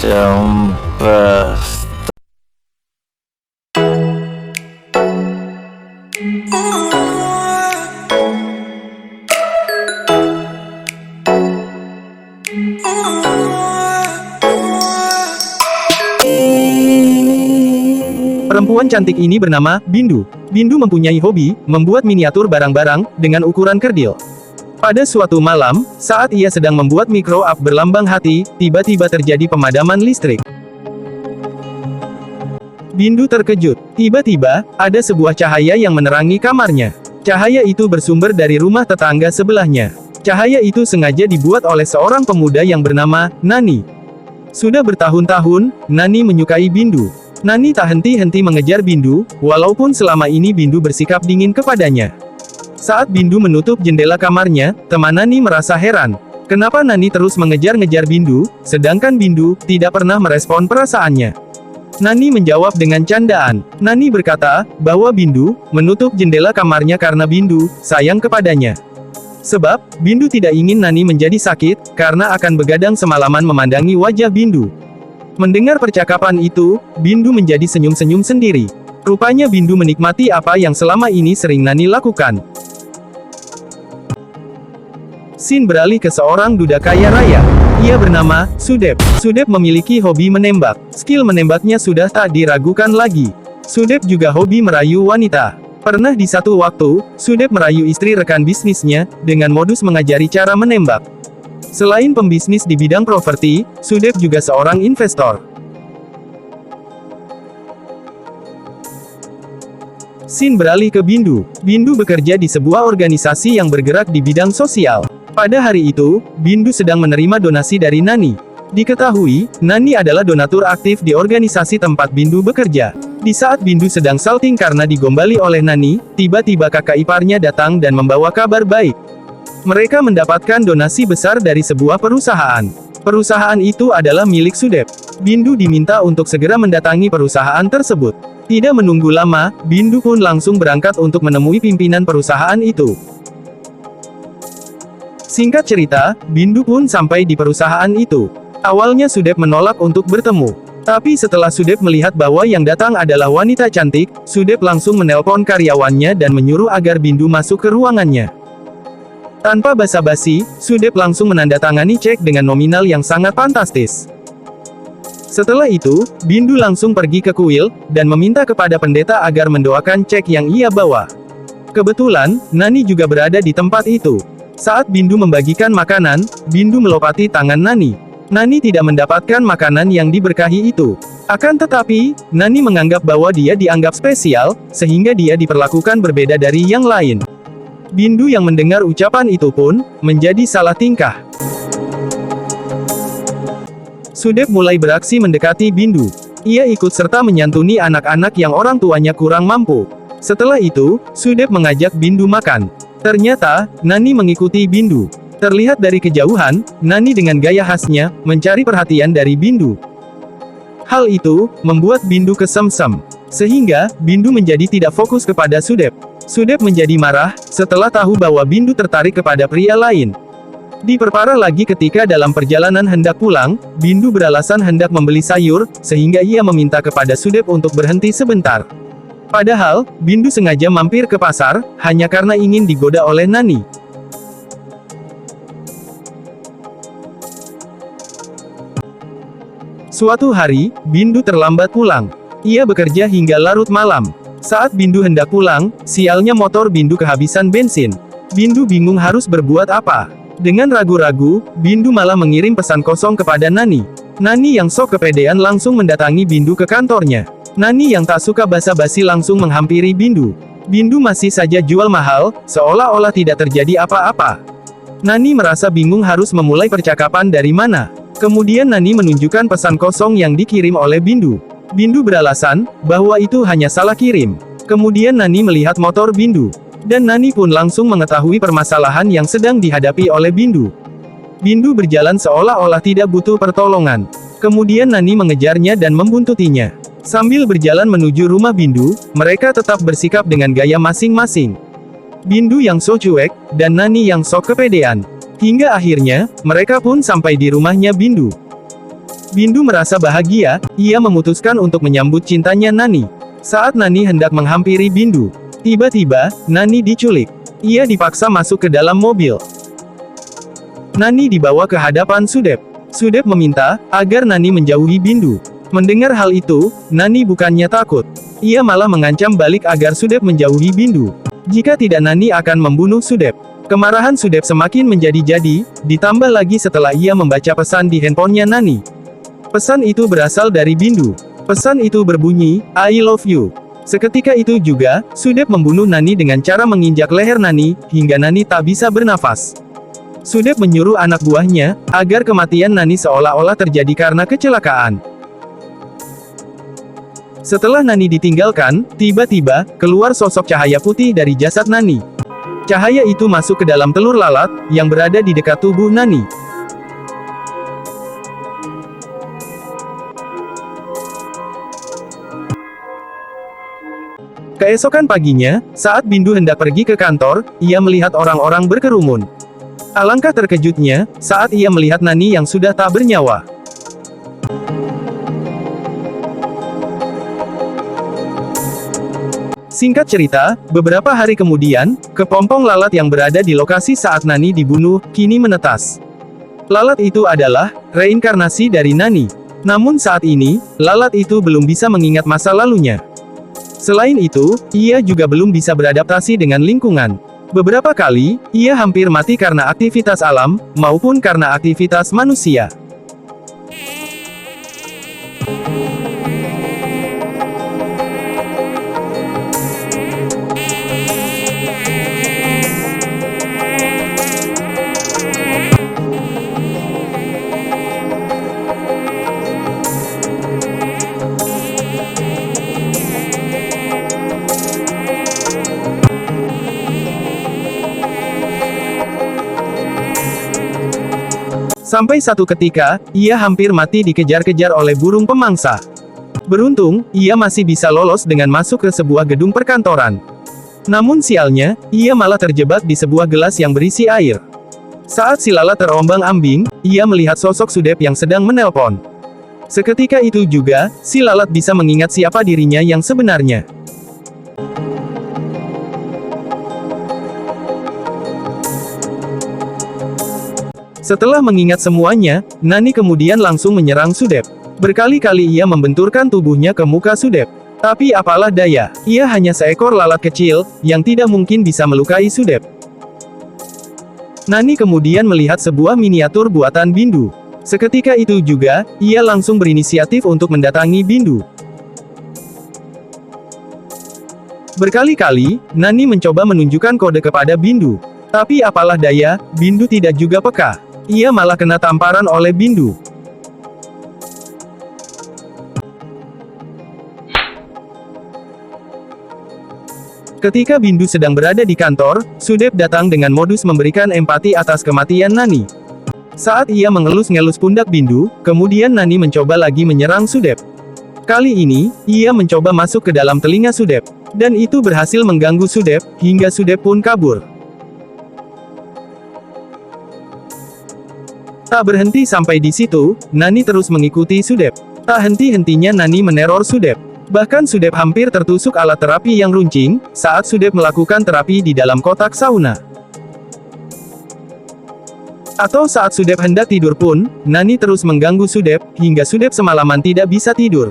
Tempest. Perempuan cantik ini bernama Bindu. Bindu mempunyai hobi membuat miniatur barang-barang dengan ukuran kerdil. Pada suatu malam, saat ia sedang membuat micro up berlambang hati, tiba-tiba terjadi pemadaman listrik. Bindu terkejut. Tiba-tiba, ada sebuah cahaya yang menerangi kamarnya. Cahaya itu bersumber dari rumah tetangga sebelahnya. Cahaya itu sengaja dibuat oleh seorang pemuda yang bernama Nani. Sudah bertahun-tahun, Nani menyukai Bindu. Nani tak henti-henti mengejar Bindu, walaupun selama ini Bindu bersikap dingin kepadanya. Saat Bindu menutup jendela kamarnya, teman Nani merasa heran. Kenapa Nani terus mengejar-ngejar Bindu, sedangkan Bindu tidak pernah merespon perasaannya. Nani menjawab dengan candaan. Nani berkata, bahwa Bindu menutup jendela kamarnya karena Bindu sayang kepadanya. Sebab, Bindu tidak ingin Nani menjadi sakit, karena akan begadang semalaman memandangi wajah Bindu. Mendengar percakapan itu, Bindu menjadi senyum-senyum sendiri. Rupanya Bindu menikmati apa yang selama ini sering Nani lakukan. Scene beralih ke seorang duda kaya raya. Ia bernama Sudep. Sudep memiliki hobi menembak. Skill menembaknya sudah tak diragukan lagi. Sudep juga hobi merayu wanita. Pernah di satu waktu, Sudep merayu istri rekan bisnisnya, dengan modus mengajari cara menembak. Selain pembisnis di bidang properti, Sudep juga seorang investor. Scene beralih ke Bindu. Bindu bekerja di sebuah organisasi yang bergerak di bidang sosial. Pada hari itu, Bindu sedang menerima donasi dari Nani. Diketahui, Nani adalah donatur aktif di organisasi tempat Bindu bekerja. Di saat Bindu sedang salting karena digombali oleh Nani, tiba-tiba kakak iparnya datang dan membawa kabar baik. Mereka mendapatkan donasi besar dari sebuah perusahaan. Perusahaan itu adalah milik Sudep. Bindu diminta untuk segera mendatangi perusahaan tersebut. Tidak menunggu lama, Bindu pun langsung berangkat untuk menemui pimpinan perusahaan itu. Singkat cerita, Bindu pun sampai di perusahaan itu. Awalnya Sudep menolak untuk bertemu. Tapi setelah Sudep melihat bahwa yang datang adalah wanita cantik, Sudep langsung menelpon karyawannya dan menyuruh agar Bindu masuk ke ruangannya. Tanpa basa-basi, Sudep langsung menandatangani cek dengan nominal yang sangat fantastis. Setelah itu, Bindu langsung pergi ke kuil, dan meminta kepada pendeta agar mendoakan cek yang ia bawa. Kebetulan, Nani juga berada di tempat itu. Saat Bindu membagikan makanan, Bindu melopati tangan Nani. Nani tidak mendapatkan makanan yang diberkahi itu. Akan tetapi, Nani menganggap bahwa dia dianggap spesial, sehingga dia diperlakukan berbeda dari yang lain. Bindu yang mendengar ucapan itu pun, menjadi salah tingkah. Sudep mulai beraksi mendekati Bindu. Ia ikut serta menyantuni anak-anak yang orang tuanya kurang mampu. Setelah itu, Sudep mengajak Bindu makan. Ternyata, Nani mengikuti Bindu. Terlihat dari kejauhan, Nani dengan gaya khasnya, mencari perhatian dari Bindu. Hal itu, membuat Bindu kesemsem. Sehingga, Bindu menjadi tidak fokus kepada Sudep. Sudep menjadi marah, setelah tahu bahwa Bindu tertarik kepada pria lain. Diperparah lagi ketika dalam perjalanan hendak pulang, Bindu beralasan hendak membeli sayur, sehingga ia meminta kepada Sudep untuk berhenti sebentar. Padahal, Bindu sengaja mampir ke pasar, hanya karena ingin digoda oleh Nani. Suatu hari, Bindu terlambat pulang. Ia bekerja hingga larut malam. Saat Bindu hendak pulang, sialnya motor Bindu kehabisan bensin. Bindu bingung harus berbuat apa. Dengan ragu-ragu, Bindu malah mengirim pesan kosong kepada Nani. Nani yang sok kepedean langsung mendatangi Bindu ke kantornya. Nani yang tak suka basa-basi langsung menghampiri Bindu. Bindu masih saja jual mahal, seolah-olah tidak terjadi apa-apa. Nani merasa bingung harus memulai percakapan dari mana. Kemudian Nani menunjukkan pesan kosong yang dikirim oleh Bindu. Bindu beralasan, bahwa itu hanya salah kirim. Kemudian Nani melihat motor Bindu. Dan Nani pun langsung mengetahui permasalahan yang sedang dihadapi oleh Bindu. Bindu berjalan seolah-olah tidak butuh pertolongan. Kemudian Nani mengejarnya dan membuntutinya. Sambil berjalan menuju rumah Bindu, mereka tetap bersikap dengan gaya masing-masing. Bindu yang so cuek, dan Nani yang sok kepedean. Hingga akhirnya, mereka pun sampai di rumahnya Bindu. Bindu merasa bahagia, ia memutuskan untuk menyambut cintanya Nani. Saat Nani hendak menghampiri Bindu, tiba-tiba, Nani diculik. Ia dipaksa masuk ke dalam mobil. Nani dibawa ke hadapan Sudep. Sudep meminta agar Nani menjauhi Bindu. Mendengar hal itu, Nani bukannya takut. Ia malah mengancam balik agar Sudep menjauhi Bindu. Jika tidak, Nani akan membunuh Sudep. Kemarahan Sudep semakin menjadi-jadi, ditambah lagi setelah ia membaca pesan di handphonenya Nani. Pesan itu berasal dari Bindu. Pesan itu berbunyi, "I love you." Seketika itu juga, Sudep membunuh Nani dengan cara menginjak leher Nani, hingga Nani tak bisa bernafas. Sudep menyuruh anak buahnya, agar kematian Nani seolah-olah terjadi karena kecelakaan. Setelah Nani ditinggalkan, tiba-tiba, keluar sosok cahaya putih dari jasad Nani. Cahaya itu masuk ke dalam telur lalat, yang berada di dekat tubuh Nani. Keesokan paginya, saat Bindu hendak pergi ke kantor, ia melihat orang-orang berkerumun. Alangkah terkejutnya, saat ia melihat Nani yang sudah tak bernyawa. Singkat cerita, beberapa hari kemudian, kepompong lalat yang berada di lokasi saat Nani dibunuh, kini menetas. Lalat itu adalah reinkarnasi dari Nani. Namun saat ini, lalat itu belum bisa mengingat masa lalunya. Selain itu, ia juga belum bisa beradaptasi dengan lingkungan. Beberapa kali, ia hampir mati karena aktivitas alam, maupun karena aktivitas manusia. Sampai satu ketika, ia hampir mati dikejar-kejar oleh burung pemangsa. Beruntung, ia masih bisa lolos dengan masuk ke sebuah gedung perkantoran. Namun sialnya, ia malah terjebak di sebuah gelas yang berisi air. Saat si lalat terombang-ambing, ia melihat sosok Sudep yang sedang menelpon. Seketika itu juga, si lalat bisa mengingat siapa dirinya yang sebenarnya. Setelah mengingat semuanya, Nani kemudian langsung menyerang Sudep. Berkali-kali ia membenturkan tubuhnya ke muka Sudep. Tapi apalah daya, ia hanya seekor lalat kecil, yang tidak mungkin bisa melukai Sudep. Nani kemudian melihat sebuah miniatur buatan Bindu. Seketika itu juga, ia langsung berinisiatif untuk mendatangi Bindu. Berkali-kali, Nani mencoba menunjukkan kode kepada Bindu. Tapi apalah daya, Bindu tidak juga peka. Ia malah kena tamparan oleh Bindu. Ketika Bindu sedang berada di kantor, Sudep datang dengan modus memberikan empati atas kematian Nani. Saat ia mengelus-ngelus pundak Bindu, kemudian Nani mencoba lagi menyerang Sudep. Kali ini, ia mencoba masuk ke dalam telinga Sudep. Dan itu berhasil mengganggu Sudep, hingga Sudep pun kabur. Tak berhenti sampai di situ, Nani terus mengikuti Sudep. Tak henti-hentinya Nani meneror Sudep. Bahkan Sudep hampir tertusuk alat terapi yang runcing, saat Sudep melakukan terapi di dalam kotak sauna. Atau saat Sudep hendak tidur pun, Nani terus mengganggu Sudep, hingga Sudep semalaman tidak bisa tidur.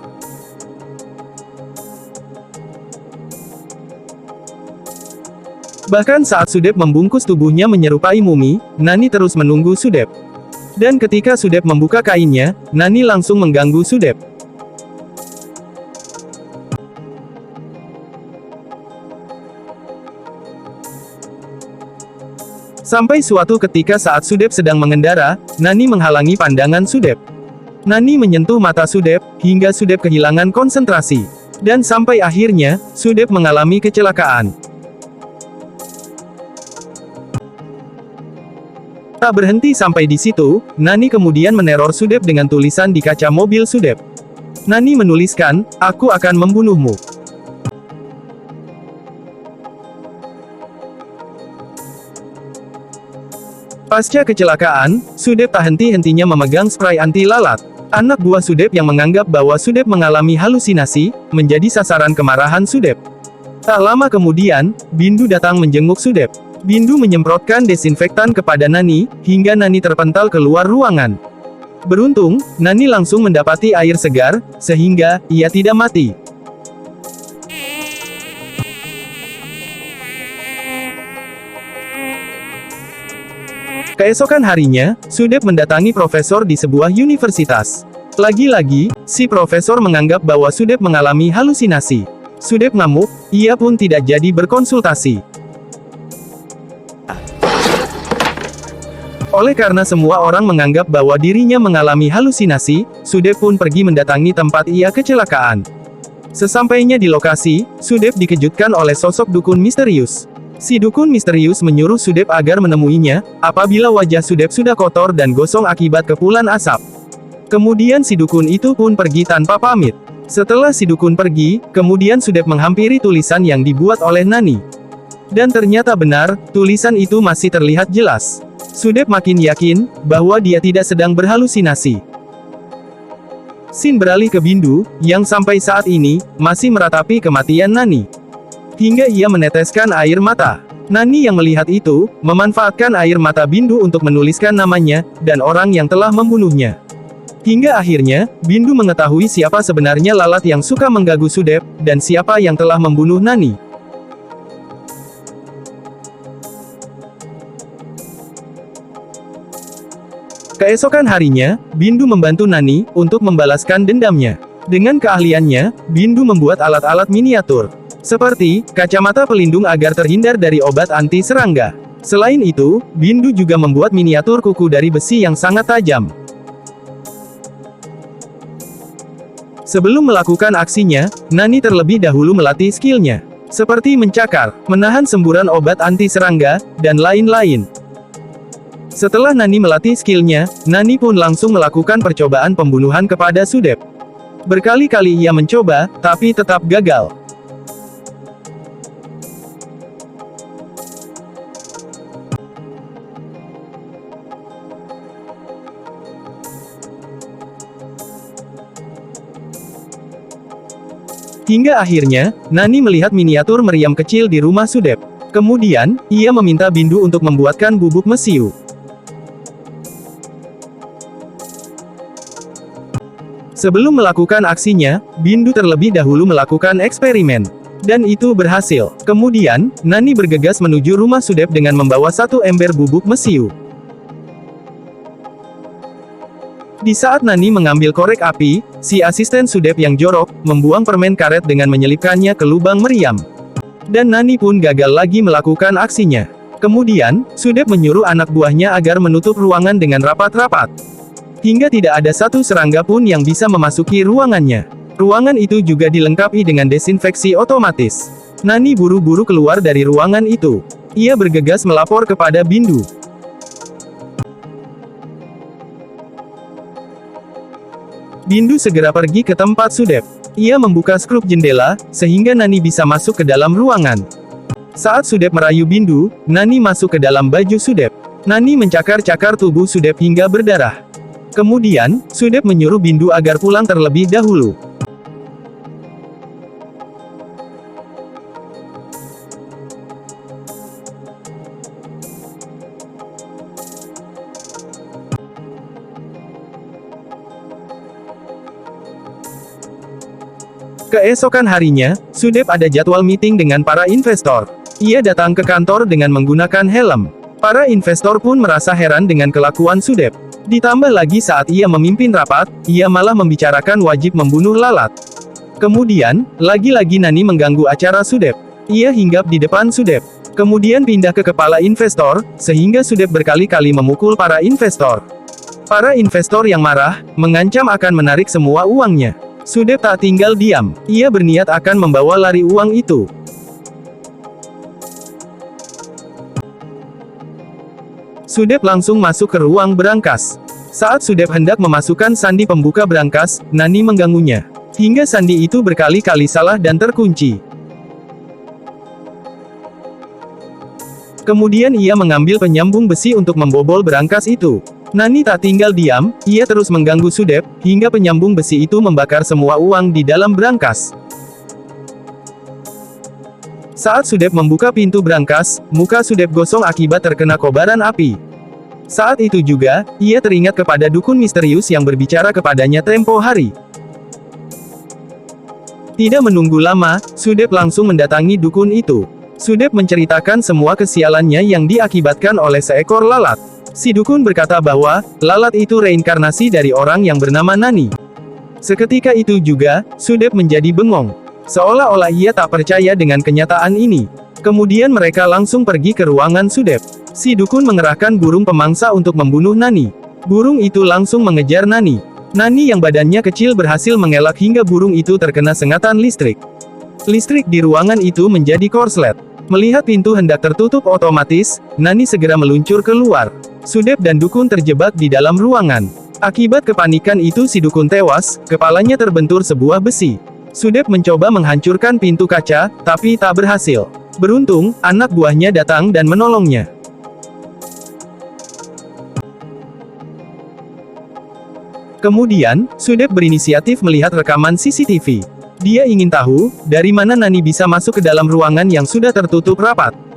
Bahkan saat Sudep membungkus tubuhnya menyerupai mumi, Nani terus menunggu Sudep. Dan ketika Sudep membuka kainnya, Nani langsung mengganggu Sudep. Sampai suatu ketika saat Sudep sedang mengendara, Nani menghalangi pandangan Sudep. Nani menyentuh mata Sudep, hingga Sudep kehilangan konsentrasi. Dan sampai akhirnya, Sudep mengalami kecelakaan. Tak berhenti sampai di situ, Nani kemudian meneror Sudep dengan tulisan di kaca mobil Sudep. Nani menuliskan, "Aku akan membunuhmu." Pasca kecelakaan, Sudep tak henti-hentinya memegang spray anti lalat. Anak buah Sudep yang menganggap bahwa Sudep mengalami halusinasi, menjadi sasaran kemarahan Sudep. Tak lama kemudian, Bindu datang menjenguk Sudep. Bindu menyemprotkan desinfektan kepada Nani, hingga Nani terpental keluar ruangan. Beruntung, Nani langsung mendapati air segar, sehingga ia tidak mati. Keesokan harinya, Sudep mendatangi profesor di sebuah universitas. Lagi-lagi, si profesor menganggap bahwa Sudep mengalami halusinasi. Sudep ngamuk, ia pun tidak jadi berkonsultasi. Oleh karena semua orang menganggap bahwa dirinya mengalami halusinasi, Sudep pun pergi mendatangi tempat ia kecelakaan. Sesampainya di lokasi, Sudep dikejutkan oleh sosok dukun misterius. Si dukun misterius menyuruh Sudep agar menemuinya, apabila wajah Sudep sudah kotor dan gosong akibat kepulan asap. Kemudian si dukun itu pun pergi tanpa pamit. Setelah si dukun pergi, kemudian Sudep menghampiri tulisan yang dibuat oleh Nani. Dan ternyata benar, tulisan itu masih terlihat jelas. Sudep makin yakin, bahwa dia tidak sedang berhalusinasi. Scene beralih ke Bindu, yang sampai saat ini, masih meratapi kematian Nani. Hingga ia meneteskan air mata. Nani yang melihat itu, memanfaatkan air mata Bindu untuk menuliskan namanya, dan orang yang telah membunuhnya. Hingga akhirnya, Bindu mengetahui siapa sebenarnya lalat yang suka mengganggu Sudep, dan siapa yang telah membunuh Nani. Keesokan harinya, Bindu membantu Nani, untuk membalaskan dendamnya. Dengan keahliannya, Bindu membuat alat-alat miniatur. Seperti, kacamata pelindung agar terhindar dari obat anti serangga. Selain itu, Bindu juga membuat miniatur kuku dari besi yang sangat tajam. Sebelum melakukan aksinya, Nani terlebih dahulu melatih skillnya. Seperti mencakar, menahan semburan obat anti serangga, dan lain-lain. Setelah Nani melatih skillnya, Nani pun langsung melakukan percobaan pembunuhan kepada Sudep. Berkali-kali ia mencoba, tapi tetap gagal. Hingga akhirnya, Nani melihat miniatur meriam kecil di rumah Sudep. Kemudian, ia meminta Bindu untuk membuatkan bubuk mesiu. Sebelum melakukan aksinya, Bindu terlebih dahulu melakukan eksperimen. Dan itu berhasil. Kemudian, Nani bergegas menuju rumah Sudep dengan membawa satu ember bubuk mesiu. Di saat Nani mengambil korek api, si asisten Sudep yang jorok, membuang permen karet dengan menyelipkannya ke lubang meriam. Dan Nani pun gagal lagi melakukan aksinya. Kemudian, Sudep menyuruh anak buahnya agar menutup ruangan dengan rapat-rapat. Hingga tidak ada satu serangga pun yang bisa memasuki ruangannya. Ruangan itu juga dilengkapi dengan desinfeksi otomatis. Nani buru-buru keluar dari ruangan itu. Ia bergegas melapor kepada Bindu. Bindu segera pergi ke tempat Sudep. Ia membuka skrup jendela, sehingga Nani bisa masuk ke dalam ruangan. Saat Sudep merayu Bindu, Nani masuk ke dalam baju Sudep. Nani mencakar-cakar tubuh Sudep hingga berdarah. Kemudian, Sudep menyuruh Bindu agar pulang terlebih dahulu. Keesokan harinya, Sudep ada jadwal meeting dengan para investor. Ia datang ke kantor dengan menggunakan helm. Para investor pun merasa heran dengan kelakuan Sudep. Ditambah lagi saat ia memimpin rapat, ia malah membicarakan wajib membunuh lalat. Kemudian, lagi-lagi Nani mengganggu acara Sudep. Ia hinggap di depan Sudep. Kemudian pindah ke kepala investor, sehingga Sudep berkali-kali memukul para investor. Para investor yang marah, mengancam akan menarik semua uangnya. Sudep tak tinggal diam. Ia berniat akan membawa lari uang itu. Sudep langsung masuk ke ruang berangkas. Saat Sudep hendak memasukkan sandi pembuka berangkas, Nani mengganggunya. Hingga sandi itu berkali-kali salah dan terkunci. Kemudian ia mengambil penyambung besi untuk membobol berangkas itu. Nani tak tinggal diam, ia terus mengganggu Sudep, hingga penyambung besi itu membakar semua uang di dalam brankas. Saat Sudep membuka pintu brankas, muka Sudep gosong akibat terkena kobaran api. Saat itu juga, ia teringat kepada dukun misterius yang berbicara kepadanya tempo hari. Tidak menunggu lama, Sudep langsung mendatangi dukun itu. Sudep menceritakan semua kesialannya yang diakibatkan oleh seekor lalat. Si dukun berkata bahwa, lalat itu reinkarnasi dari orang yang bernama Nani. Seketika itu juga, Sudep menjadi bengong. Seolah-olah ia tak percaya dengan kenyataan ini. Kemudian mereka langsung pergi ke ruangan Sudep. Si dukun mengerahkan burung pemangsa untuk membunuh Nani. Burung itu langsung mengejar Nani. Nani yang badannya kecil berhasil mengelak hingga burung itu terkena sengatan listrik. Listrik di ruangan itu menjadi korslet. Melihat pintu hendak tertutup otomatis, Nani segera meluncur keluar. Sudep dan dukun terjebak di dalam ruangan. Akibat kepanikan itu si dukun tewas, kepalanya terbentur sebuah besi. Sudep mencoba menghancurkan pintu kaca, tapi tak berhasil. Beruntung, anak buahnya datang dan menolongnya. Kemudian, Sudep berinisiatif melihat rekaman CCTV. Dia ingin tahu, dari mana Nani bisa masuk ke dalam ruangan yang sudah tertutup rapat.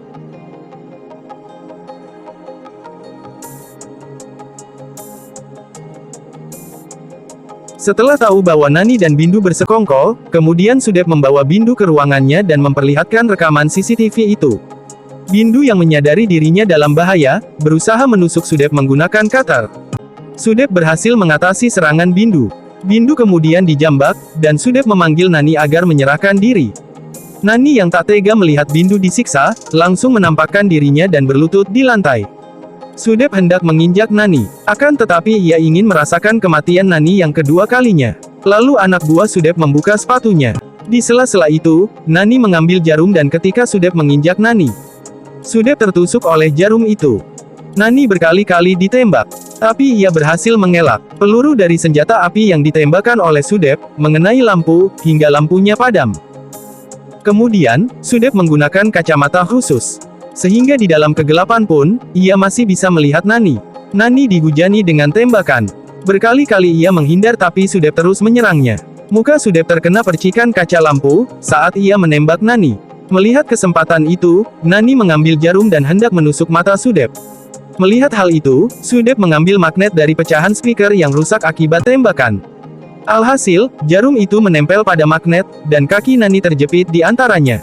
Setelah tahu bahwa Nani dan Bindu bersekongkol, kemudian Sudep membawa Bindu ke ruangannya dan memperlihatkan rekaman CCTV itu. Bindu yang menyadari dirinya dalam bahaya, berusaha menusuk Sudep menggunakan cutter. Sudep berhasil mengatasi serangan Bindu. Bindu kemudian dijambak, dan Sudep memanggil Nani agar menyerahkan diri. Nani yang tak tega melihat Bindu disiksa, langsung menampakkan dirinya dan berlutut di lantai. Sudep hendak menginjak Nani, akan tetapi ia ingin merasakan kematian Nani yang kedua kalinya. Lalu anak buah Sudep membuka sepatunya. Di sela-sela itu, Nani mengambil jarum dan ketika Sudep menginjak Nani, Sudep tertusuk oleh jarum itu. Nani berkali-kali ditembak, tapi ia berhasil mengelak. Peluru dari senjata api yang ditembakkan oleh Sudep, mengenai lampu, hingga lampunya padam. Kemudian, Sudep menggunakan kacamata khusus. Sehingga di dalam kegelapan pun, ia masih bisa melihat Nani. Nani dihujani dengan tembakan. Berkali-kali ia menghindar tapi Sudep terus menyerangnya. Muka Sudep terkena percikan kaca lampu, saat ia menembak Nani. Melihat kesempatan itu, Nani mengambil jarum dan hendak menusuk mata Sudep. Melihat hal itu, Sudep mengambil magnet dari pecahan speaker yang rusak akibat tembakan. Alhasil, jarum itu menempel pada magnet, dan kaki Nani terjepit di antaranya.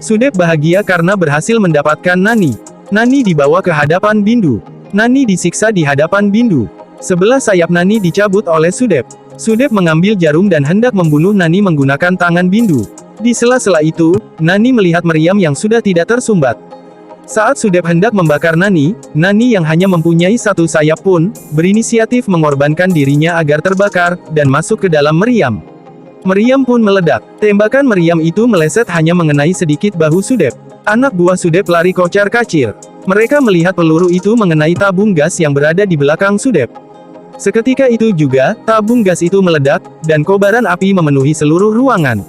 Sudep bahagia karena berhasil mendapatkan Nani. Nani dibawa ke hadapan Bindu. Nani disiksa di hadapan Bindu. Sebelah sayap Nani dicabut oleh Sudep. Sudep mengambil jarum dan hendak membunuh Nani menggunakan tangan Bindu. Di sela-sela itu, Nani melihat meriam yang sudah tidak tersumbat. Saat Sudep hendak membakar Nani, Nani yang hanya mempunyai satu sayap pun, berinisiatif mengorbankan dirinya agar terbakar, dan masuk ke dalam meriam. Meriam pun meledak. Tembakan meriam itu meleset hanya mengenai sedikit bahu Sudep. Anak buah Sudep lari kocar-kacir. Mereka melihat peluru itu mengenai tabung gas yang berada di belakang Sudep. Seketika itu juga, tabung gas itu meledak, dan kobaran api memenuhi seluruh ruangan.